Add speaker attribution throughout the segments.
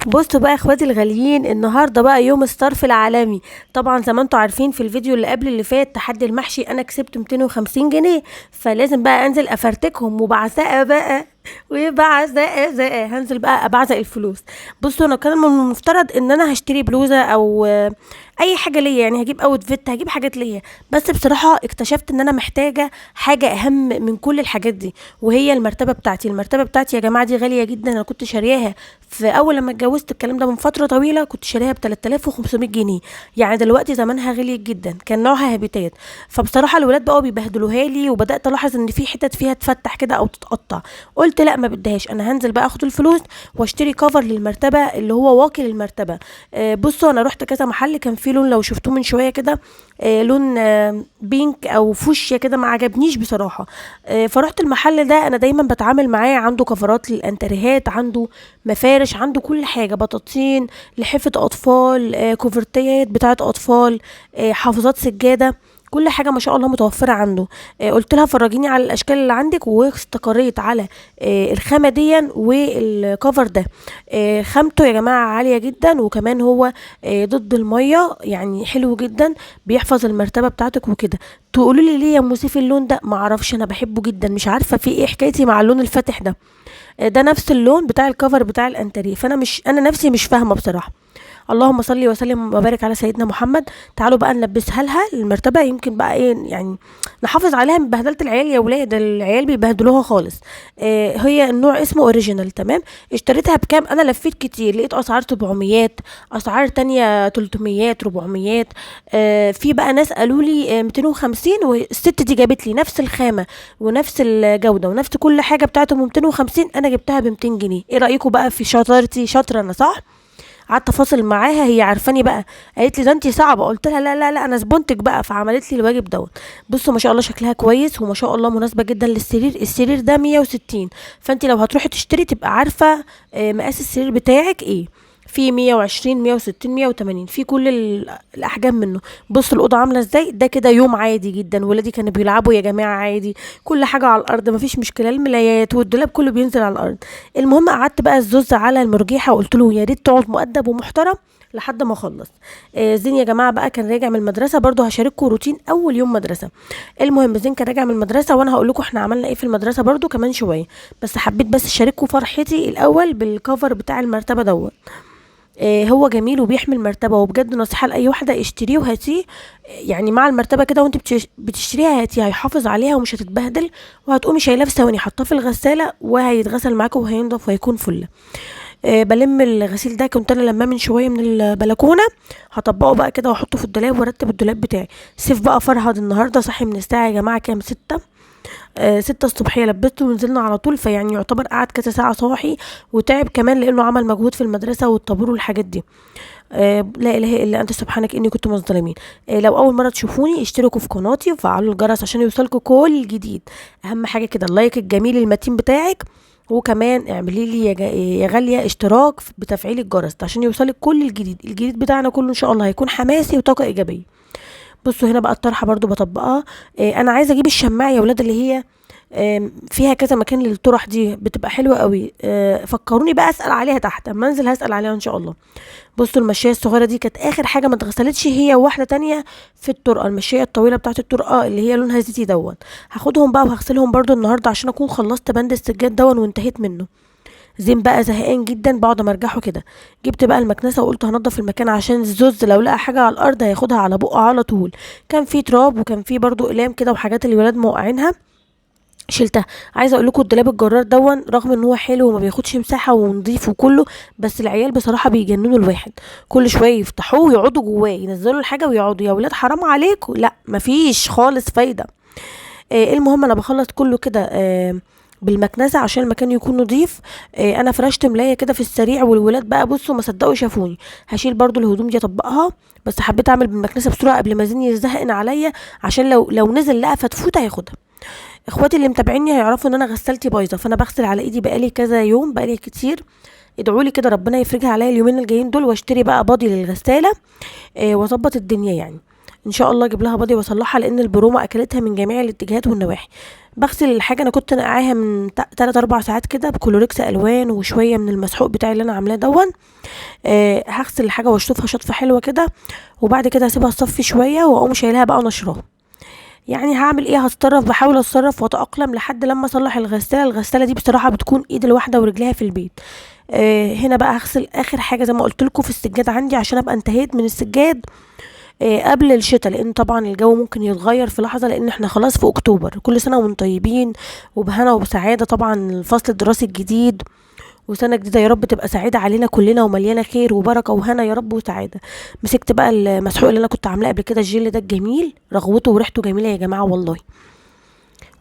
Speaker 1: بصوا بقى يا اخواتي الغاليين، النهارده بقى يوم الصرف العالمي. طبعا زي ما انتوا عارفين في الفيديو اللي قبل اللي فات تحدي المحشي انا كسبت 250 جنيه، فلازم بقى انزل افرتكهم وبعزقه بقى وبعزقه هنزل بقى ابعزق الفلوس. بصوا انا كان من المفترض ان انا هشتري بلوزه او اي حاجه ليا، يعني هجيب اوتفيت، هجيب حاجات ليا. بس بصراحه اكتشفت ان انا محتاجه حاجه اهم من كل الحاجات دي، وهي المرتبه بتاعتي. المرتبه بتاعتي يا جماعه دي غاليه جدا، انا كنت شارياها في اول لما اتجوزت، الكلام ده من فتره طويله، كنت شاريها ب 3500 جنيه. يعني دلوقتي زمانها غليت جدا، كان نوعها هابيتات. فبصراحه الولاد بقوا بيبهدلوها لي، وبدات الاحظ ان في حتت فيها تفتح كده او تتقطع. قلت لا ما بديهاش، انا هنزل بقى اخد الفلوس واشتري كفر للمرتبه اللي هو واقي للمرتبه. بصوا انا رحت كذا محل، كان في لون لو شفتوه من شويه كده، لون بينك او فوشيا كده، ما عجبنيش بصراحه. فرحت المحل ده، انا دايما بتعامل معاه، عنده كفرات للانتريهات، عنده مفارش، عنده كل حاجه، بطاطين، لحفه اطفال، كوفرتيات بتاعه اطفال، حافظات سجاده، كل حاجه ما شاء الله متوفره عنده. قلت لها فرجيني على الاشكال اللي عندك، واستقريت على الخامه دي والكفر ده. خامته يا جماعه عاليه جدا، وكمان هو ضد الميه، يعني حلو جدا، بيحفظ المرتبه بتاعتك وكده. تقولوا لي ليه يا ام سيف اللون ده؟ ما اعرفش، انا بحبه جدا، مش عارفه في ايه حكايتي مع اللون الفاتح ده. ده نفس اللون بتاع الكفر بتاع الانتريه، فانا مش انا نفسي مش فاهمه بصراحه. اللهم صل وسلم وبارك على سيدنا محمد. تعالوا بقى نلبسها لها المرتبه، يمكن بقى ايه يعني نحافظ عليها من بهدله العيال. يا ولاد العيال بيبهدلوها خالص. هي النوع اسمه اوريجينال، تمام. اشتريتها بكام؟ انا لفيت كتير، لقيت اسعار 700، اسعار تانية 300، 400. في بقى ناس قالوا لي 250، والست دي جابت لي نفس الخامه ونفس الجوده ونفس كل حاجه بتاعتهم 250، انا جبتها ب 200 جنيه. ايه رايكم بقى في شطارتي؟ شاطره انا صح؟ قعدت افاصل معاها، هي عارفاني بقى، قالت لي ده انتي صعبه. قلت لها لا لا لا، انا زبونتك بقى، فعملت لي الواجب دوت. بصوا ما شاء الله شكلها كويس، وما شاء الله مناسبه جدا للسرير. السرير ده 160، فانت لو هتروحي تشتري تبقى عارفه مقاس السرير بتاعك ايه. في 120، 160، 180، في كل الاحجام منه. بص الاوضه عامله ازاي، ده كده يوم عادي جدا، ولادي كانوا بيلعبوا يا جماعه عادي، كل حاجه على الارض، مفيش مشكله، الملايات والدولاب كله بينزل على الارض. المهم قعدت بقى الزوز على المرجيحه، وقلت له يا ريت تقعد مؤدب ومحترم لحد ما اخلص. زين يا جماعه بقى كان راجع من المدرسه، برضو هشارككم روتين اول يوم مدرسه. المهم زين كان راجع من المدرسه، وانا هقول لكم احنا عملنا ايه في المدرسه برضو كمان شويه، بس حبيت بس اشارككم فرحتي الاول بالكفر بتاع المرتبه دوت. هو جميل وبيحمل مرتبه، وبجد نصيحه لاي واحده اشتريه وهاتيه. يعني مع المرتبه كده وانت بتشتريها هاتيه، هيحافظ عليها ومش هتتبهدل، وهتقومي شايلاه في ثواني حطاه في الغساله وهيتغسل معاكم وهينضف وهيكون فله. بلم الغسيل ده، كنت انا لما من شويه من البلكونه، هطبقه بقى كده واحطه في الدولاب وارتب الدولاب بتاعي. سيف بقى فرهد النهارده صاحي من الساعه يا جماعه كام، 6. 6 الصبحيه، لبسته ونزلنا على طول، فيعني يعتبر قعد كذا ساعه صاحي، وتعب كمان لانه عمل مجهود في المدرسه والطابور والحاجات دي. لا اله الا انت سبحانك اني كنت من الظالمين. لو اول مره تشوفوني اشتركوا في قناتي وفعلوا الجرس عشان يوصلكوا كل جديد. اهم حاجه كده اللايك الجميل المتين بتاعك، وكمان اعملي لي يا غاليه اشتراك بتفعيل الجرس ده عشان يوصلك كل الجديد بتاعنا كله، ان شاء الله هيكون حماسي وطاقه ايجابيه. بصوا هنا بقى الطرحه برضو بطبقها. انا عايزه اجيب الشماعه يا ولاد، اللي هي فيها كذا مكان للطرح دي، بتبقى حلوه قوي. فكروني بقى اسال عليها تحت، اما انزل هسال عليها ان شاء الله. بصوا المشايه الصغيره دي كانت اخر حاجه ما اتغسلتش، هي واحده تانية في الطرقه، المشايه الطويله بتاعت الطرقه اللي هي لونها زيتي دون. هاخدهم بقى وهغسلهم برضو النهارده عشان اكون خلصت بند السجاد دون وانتهيت منه. زين بقى زهقان جدا بقعد امرجحه كده. جبت بقى المكنسه وقلت هنضف المكان عشان الزوز لو لقى حاجه على الارض هياخدها على بقه على طول. كان في تراب وكان في برضو اقلام كده وحاجات الولاد موقعينها، شلتها. عايزه اقول لكم الدولاب الجرار دون رغم ان هو حلو وما بياخدش مساحه ونضيف وكله، بس العيال بصراحه بيجننوا الواحد، كل شويه يفتحوه ويقعدوا جواه، ينزلوا الحاجه ويقعدوا. يا ولاد حرام عليكم، لا مفيش خالص فايده. المهم انا بخلص كله كده بالمكنسه عشان المكان يكون نظيف. انا فرشت ملايه كده في السريع، والولاد بقى بصوا ما صدقوا شافوني. هشيل برضو الهدوم دي اطبقها، بس حبيت اعمل بالمكنسه بسرعه قبل ما زين يزهقن عليا، عشان لو نزل لقى فتفوته هياخدها. اخواتي اللي متابعيني هيعرفوا ان انا غسالتي بايظه، فانا بغسل على ايدي بقالي كذا يوم، بقالي كتير. ادعوا لي كده ربنا يفرجها عليا اليومين الجايين دول، واشتري بقى باضي للغساله واظبط الدنيا يعني. ان شاء الله اجيب لها بادي واصلحها، لان البرومه اكلتها من جميع الاتجاهات والنواحي. بغسل الحاجه، انا كنت نقعاها من 3 4 ساعات كده بكلوريكس الوان وشويه من المسحوق بتاعي اللي انا عاملاه دون. هغسل الحاجه واشطفها شطفه حلوه كده، وبعد كده هسيبها تصفي شويه واقوم شايلها بقى نشراها. يعني هعمل ايه، هتصرف، بحاول اتصرف واتاقلم لحد لما اصلح الغساله. الغساله دي بصراحه بتكون ايد الواحده ورجليها في البيت. هنا بقى هغسل اخر حاجه زي ما قلت لكم في السجاد عندي، عشان ابقى انتهيت من السجاد قبل الشتاء، لان طبعا الجو ممكن يتغير في لحظه، لان احنا خلاص في اكتوبر. كل سنه وانتم طيبين وبهنا وبسعاده. طبعا الفصل الدراسي الجديد وسنه جديده يا رب تبقى سعيده علينا كلنا ومليانه خير وبركه وهنا يا رب وسعاده. مسكت بقى المسحوق اللي انا كنت عاملاه قبل كده، الجل ده الجميل، رغوته وريحته جميله يا جماعه والله.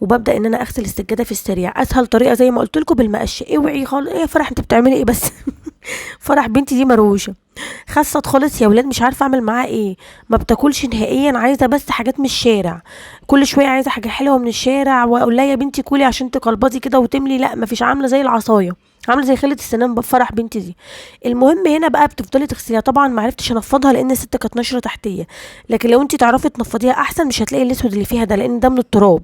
Speaker 1: وببدا ان انا اغسل السجاده في السريع. اسهل طريقه زي ما قلت لكم بالمقشه. اوعي خالص، ايه يا فرح انت بتعملي ايه بس؟ فرح بنتي دي مروشه، خست خالص يا ولاد، مش عارفه اعمل معاها ايه. ما بتاكلش نهائيا، عايزه بس حاجات من الشارع. كل شويه عايزه حاجه حلوه من الشارع، واقول لها يا بنتي كلي عشان تقلبظي كده وتملي. لا مفيش، عامله زي العصايه، عامله زي خله السنان بفرح بنتي دي. المهم هنا بقى بتفضلي تغسليها. طبعا ما عرفتش انفضها لان الست كانت نشره تحتيه، لكن لو انت تعرفي تنفضيها احسن، مش هتلاقي الاسود اللي فيها ده، لان ده من التراب.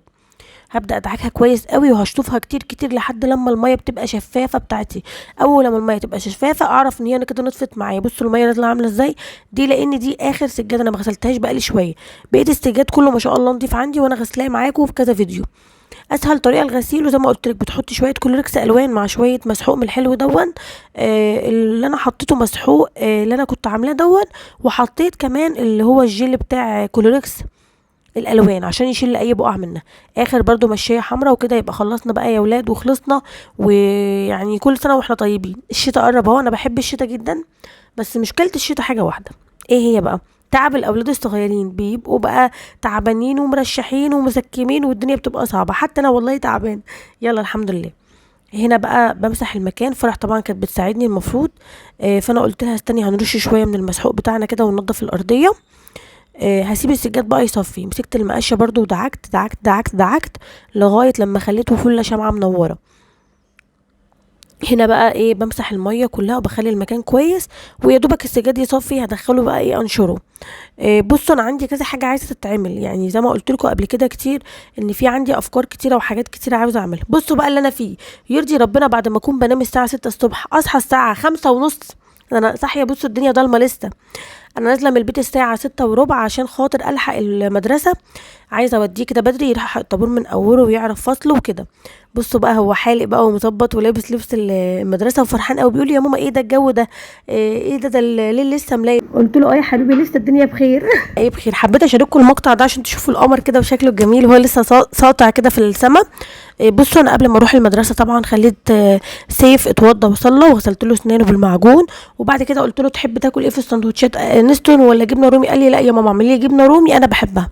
Speaker 1: هبدا ادعكها كويس قوي وهشطفها كتير كتير لحد لما الميه بتبقى شفافه بتاعتي. اول لما الميه تبقى شفافه اعرف ان هي كده نطفت معايا. بصوا الميه نازله عامله ازاي دي، لان دي اخر سجاده انا ما غسلتهاش بقالي شويه. بقيت السجاد كله ما شاء الله نضيف عندي، وانا غسلاه معاكم في كذا فيديو. اسهل طريقه الغسيل، وزي ما قلت لك بتحطي شويه كلوركس الوان مع شويه مسحوق من الحلو دون. اللي انا حطيته مسحوق اللي انا كنت عاملاه دون، وحطيت كمان اللي هو الجل بتاع كلوركس الالوان عشان يشيل اي بقع منها. اخر برضو مشيه حمراء وكده يبقى خلصنا بقى يا ولاد وخلصنا. ويعني كل سنه واحنا طيبين. الشتاء قرب اهو، انا بحب الشتاء جدا، بس مشكله الشتاء حاجه واحده. ايه هي بقى؟ تعب الاولاد الصغيرين، بيبقوا بقى تعبانين ومرشحين ومسكمين والدنيا بتبقى صعبه. حتى انا والله تعبان. يلا الحمد لله. هنا بقى بمسح المكان. فرح طبعا كانت بتساعدني المفروض. فانا قلت لها استني هنرش شويه من المسحوق بتاعنا كده وننضف الارضيه. هسيب السجاد بقى يصفي. مسكت المقشه برضو ودعكت دعكت دعكت دعكت لغايه لما خليته فله شمعه منوره. هنا بقى ايه، بمسح الميه كلها وبخلي المكان كويس، ويا دوبك السجاد يصفي هدخله بقى ايه انشره. بصوا انا عندي كذا حاجه عايزه تتعمل، يعني زي ما قلت لكم قبل كده كتير ان في عندي افكار كتيره وحاجات كتيره عاوزه اعملها. بصوا بقى اللي انا فيه يرضي ربنا، بعد ما اكون بنام الساعه 6 الصبح اصحى الساعه 5:30. انا صاحيه، بصوا الدنيا ضلمه لسه. انا نازله من البيت الساعه 6:15 عشان خاطر الحق المدرسه. عايزه اوديه كده بدري يلحق الطابور من اوله ويعرف فصله وكده. بصوا بقى هو حالق بقى ومظبط ولابس لبس المدرسه وفرحان قوي، بيقول لي يا ماما ايه ده الجو ده، ايه ده الليل لسه ملاي. قلت له اه يا حبيبي لسه الدنيا بخير. ايه بخير. حبيت اشارككم المقطع ده عشان تشوفوا القمر كده وشكله الجميل وهو لسه ساطع كده في السماء. بصوا انا قبل ما اروح المدرسه طبعا خليت سيف اتوضى وصلى وغسلت له اسنانه بالمعجون. وبعد كده قلت له تحب تاكل ايه في السندوتشات، نستون ولا جبنه رومي؟ قال لي لا يا ماما اعملي لي جبنه رومي انا بحبها.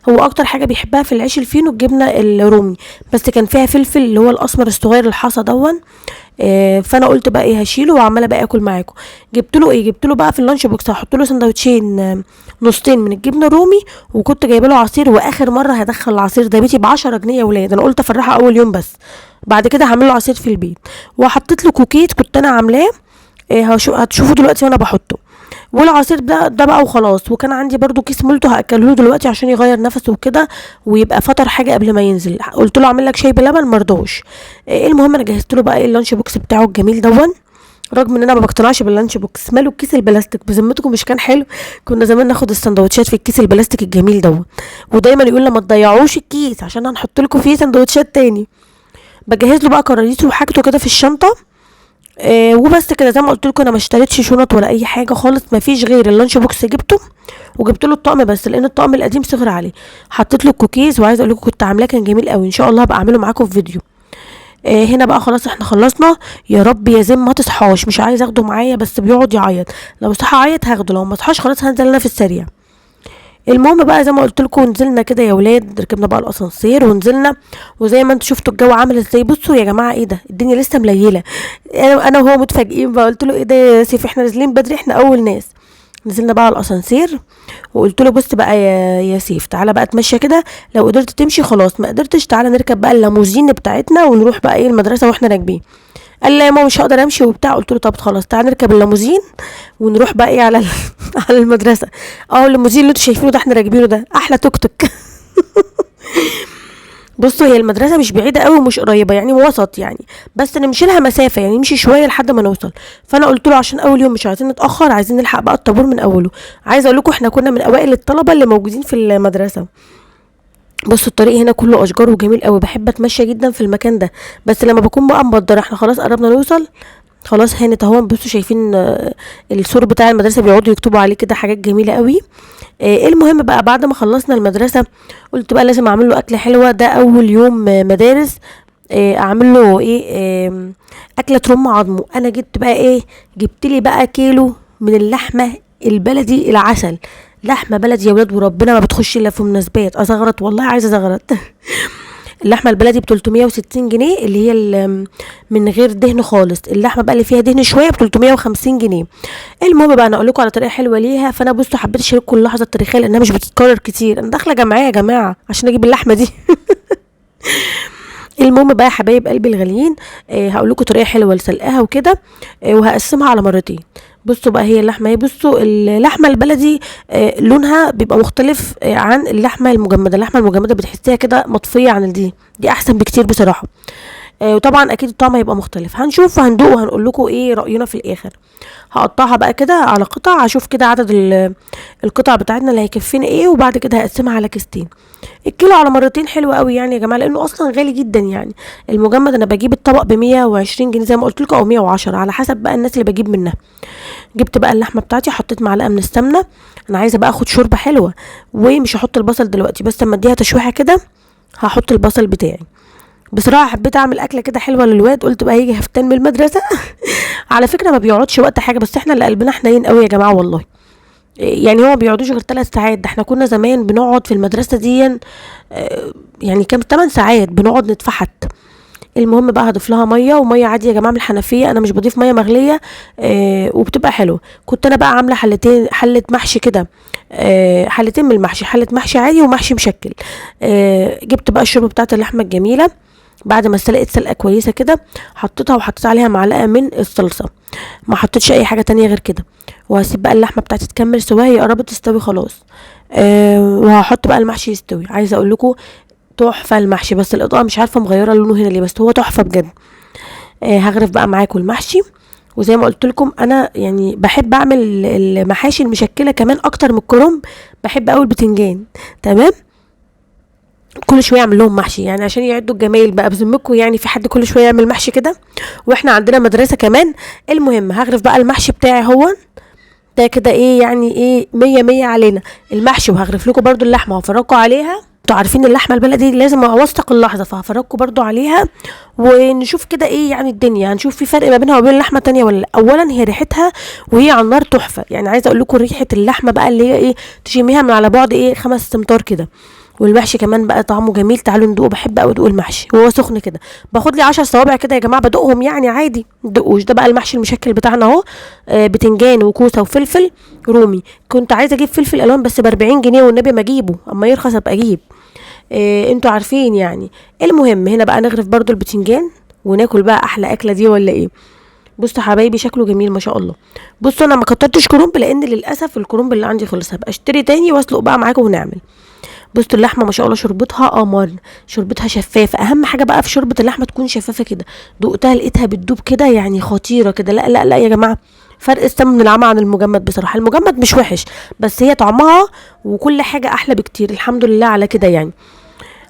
Speaker 1: هو اكتر حاجه بيحبها في العيش الفينو الجبنه الرومي، بس كان فيها فلفل اللي هو الاسمر الصغير الحصى دون. فانا قلت بقى ايه هشيله وعماله بقى اكل معاكم. جبت له بقى في اللانش بوكس هحط له سندوتشين نصين من الجبنه الرومي، وكنت جايبه له عصير. واخر مره هدخل العصير ده بيتي ب10 جنيه يا ولاد. انا قلت افرحها اول يوم بس، بعد كده هعمل له عصير في البيت. وحطيت له كوكيت كنت انا عاملاه، هتشوفوا دلوقتي وانا بحطه. والعصير ده بقى وخلاص. وكان عندي برضو كيس مولتو هاكله دلوقتي عشان يغير نفسه وكده ويبقى فطر حاجه قبل ما ينزل. قلت له اعمل لك شاي بلبن مرضوش. المهم انا جهزت له بقى اللانش بوكس بتاعه الجميل دون. رغم ان انا ما بقتنعش باللانش بوكس، ماله الكيس البلاستيك بذمتكم مش كان حلو؟ كنا زمان ناخد السندوتشات في الكيس البلاستيك الجميل دون. ودايما يقول لما تضيعوش الكيس عشان هنحط لكم فيه سندوتشات تاني. بجهز له بقى كراريسه وحاجته كده في الشنطه. وبس كده. زي ما قلت لكم انا ما اشتريتش شنط ولا اي حاجه خالص، ما فيش غير اللانش بوكس جبته وجبت له الطقم بس، لان الطقم القديم صغر عليه. حطيت له الكوكيز، وعايزه اقول لكم كنت عاملاه كان جميل قوي. ان شاء الله هبقى اعمله معاكم في فيديو. هنا بقى خلاص احنا خلصنا. يا رب يا زين ما تصحاش، مش عايز اخده معايا بس بيقعد يعيط. لو صحى عيط هاخده، لو ما صحاش خلاص هنزل انا في السريع. المهم بقى زي ما قلت لكم نزلنا كده يا ولاد، ركبنا بقى الاسانسير ونزلنا. وزي ما انتم شفتوا الجو عامل ازاي. بصوا يا جماعه ايه ده، الدنيا لسه مليله. انا وهو متفاجئين بقى. قلت له ايه ده يا سيف احنا نازلين بدري، احنا اول ناس. نزلنا بقى على الاسانسير وقلت له بص بقى يا سيف تعالى بقى اتمشى كده، لو قدرت تمشي خلاص، ما قدرتش تعالى نركب بقى الليموزين بتاعتنا ونروح بقى ايه المدرسه واحنا راكبين. قال لي يا ماما مش هقدر امشي وبتاع. قلت له طب خلاص تعالى نركب الليموزين ونروح بقى ايه على على المدرسه. الليموزين اللي انتوا شايفينه ده احنا راكبينه ده احلى توك توك. بصوا هي المدرسة مش بعيدة قوي ومش قريبة، يعني وسط يعني، بس نمشي لها مسافة، يعني نمشي شوية لحد ما نوصل. فانا قلت له عشان اول يوم مش عايزين نتأخر، عايزين نلحق بقى الطابور من اوله. عايزة اقول لكم احنا كنا من اوائل الطلبة اللي موجودين في المدرسة. بصوا الطريق هنا كله اشجار وجميل قوي، بحب اتمشى جدا في المكان ده، بس لما بكون بقى مبدره احنا خلاص قربنا نوصل، خلاص هانت اهو. بصوا شايفين السور بتاع المدرسه بيقعدوا يكتبوا عليه كده حاجات جميله قوي. المهم بقى بعد ما خلصنا المدرسه قلت بقى لازم اعمل له اكله حلوه، ده اول يوم مدارس. اعمل له ايه؟ اكله ترم عظمه. انا جبت بقى ايه؟ جبت لي بقى كيلو من اللحمه البلدي العسل، لحمه بلدي يا ولاد وربنا ما بتخش الا في مناسبات. ازغرط والله عايزه ازغرط. اللحمه البلدي ب 360 جنيه، اللي هي من غير دهن خالص. اللحمه بقى اللي فيها دهن شويه ب 350 جنيه. المهم بقى انا اقول لكم على طريقه حلوه ليها. فانا بصوا حبيت اشارككم اللحظه التاريخيه لانها مش بتتكرر كتير. انا داخله جمعيه يا جماعه عشان اجيب اللحمه دي. المهم بقى يا حبايب قلبي الغاليين، هقول لكم طريقه حلوه لسلقها وكده، وهقسمها على مرتين. بصوا بقى هي اللحمه ايه، بصوا اللحمه البلدي لونها بيبقى مختلف عن اللحمه المجمده. اللحمه المجمده بتحسيها كده مطفيه عن دي احسن بكتير بصراحه. وطبعا اكيد الطعم هيبقى مختلف. هنشوف وهندوق وهنقول لكم ايه راينا في الاخر. هقطعها بقى كده على قطع، هشوف كده عدد القطع بتاعتنا اللي هيكفينا ايه، وبعد كده هقسمها على كيستين. الكيلو على مرتين حلو قوي يعني يا جماعه، لانه اصلا غالي جدا يعني. المجمد انا بجيب الطبق ب 120 جنيه زي ما قلت لكم، او 110 على حسب بقى الناس اللي بجيب منها. جبت بقى اللحمه بتاعتي، حطيت معلقه من السمنه. انا عايزه بقى اخد شوربه حلوه، ومش هحط البصل دلوقتي، بس لما اديها تشويحه كده هحط البصل بتاعي. بصراحه حبيت اعمل اكله كده حلوه للواد، قلت بقى هيجي هفتان من المدرسه. على فكره ما بيقعدش وقت حاجه، بس احنا اللي قلبنا حنين قوي يا جماعه والله. يعني هو ما بيقعدوش غير 3 ساعات. ده احنا كنا زمان بنقعد في المدرسه دي يعني كام 8 ساعات بنقعد نتفحت. المهم بقى هضيف لها ميه، وميه عادي يا جماعه من الحنفيه، انا مش بضيف ميه مغليه. وبتبقى حلوه. كنت انا بقى عامله حله محشي كده، حلتين من المحشي، حله محشي عادي ومحشي مشكل. جبت بقى الشوربه بتاعت اللحمه الجميله بعد ما سلقت سلقه كويسه كده، حطيتها وحطيت عليها معلقه من الصلصه، ما حطيتش اي حاجه تانية غير كده. وهسيب بقى اللحمه بتاعتي تكمل سواها، هي قربت تستوي خلاص. وهحط بقى المحشي يستوي. عايزه اقول لكم تحفه المحشي، بس الاضاءه مش عارفه مغيره لونه هنا ليه، بس هو تحفه بجد. هغرف بقى معاكم المحشي. وزي ما قلت لكم انا يعني بحب اعمل المحاشي المشكله كمان اكتر من الكرنب. بحب قوي البتنجان. تمام. كل شويه اعمل لهم محشي يعني عشان يعدوا الجمايل بقى بذمكم، يعني في حد كل شويه يعمل محشي كده؟ واحنا عندنا مدرسه كمان. المهم هغرف بقى المحشي بتاعي هو ده كده ايه يعني ايه 100 علينا المحشي. وهغرف لكم برضو اللحمه وهفرجكم عليها. انتوا عارفين اللحمه البلدي لازم اوثق اللحظه، فهفرجكم برضو عليها ونشوف كده ايه يعني الدنيا. هنشوف في فرق ما بينها وبين اللحمه التانية ولا لا. اولا هي ريحتها وهي على النار تحفه، يعني عايزه اقول لكم ريحه اللحمه بقى اللي هي ايه تشميها من على بعد ايه 5 امتار كده. والمحشي كمان بقى طعمه جميل. تعالوا ندوقه. بحب قوي ادوق المحشي وهو سخن كده، باخد لي 10 صوابع كده يا جماعه بدوقهم يعني عادي. ندوقوش. ده بقى المحشي المشكل بتاعنا اهو. بتنجان وكوسه وفلفل رومي. كنت عايزه اجيب فلفل الوان بس ب 40 جنيه والنبي ما اجيبه، اما يرخص ابقى اجيب. انتوا عارفين يعني. المهم هنا بقى نغرف برضو البتنجان وناكل بقى احلى اكله دي ولا ايه. بصوا حبايبي شكله جميل ما شاء الله. بصوا انا ما كترتش كرنب لان للاسف الكرنب اللي عندي خلص، هبقى اشتري تاني واسلق بقى معاكم ونعمل. بصوا اللحمه ما شاء الله شربتها قمر، شربتها شفافه. اهم حاجه بقى في شوربه اللحمه تكون شفافه كده. دقتها لقيتها بتدوب كده يعني خطيره كده. لا لا لا يا جماعه، فرق السمن من العمى عن المجمد. بصراحه المجمد مش وحش، بس هي طعمها وكل حاجه احلى بكتير. الحمد لله على كده يعني.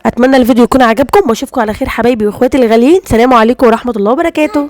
Speaker 1: اتمنى الفيديو يكون عجبكم واشوفكم على خير حبايبي واخواتي الغاليين. سلام عليكم ورحمه الله وبركاته.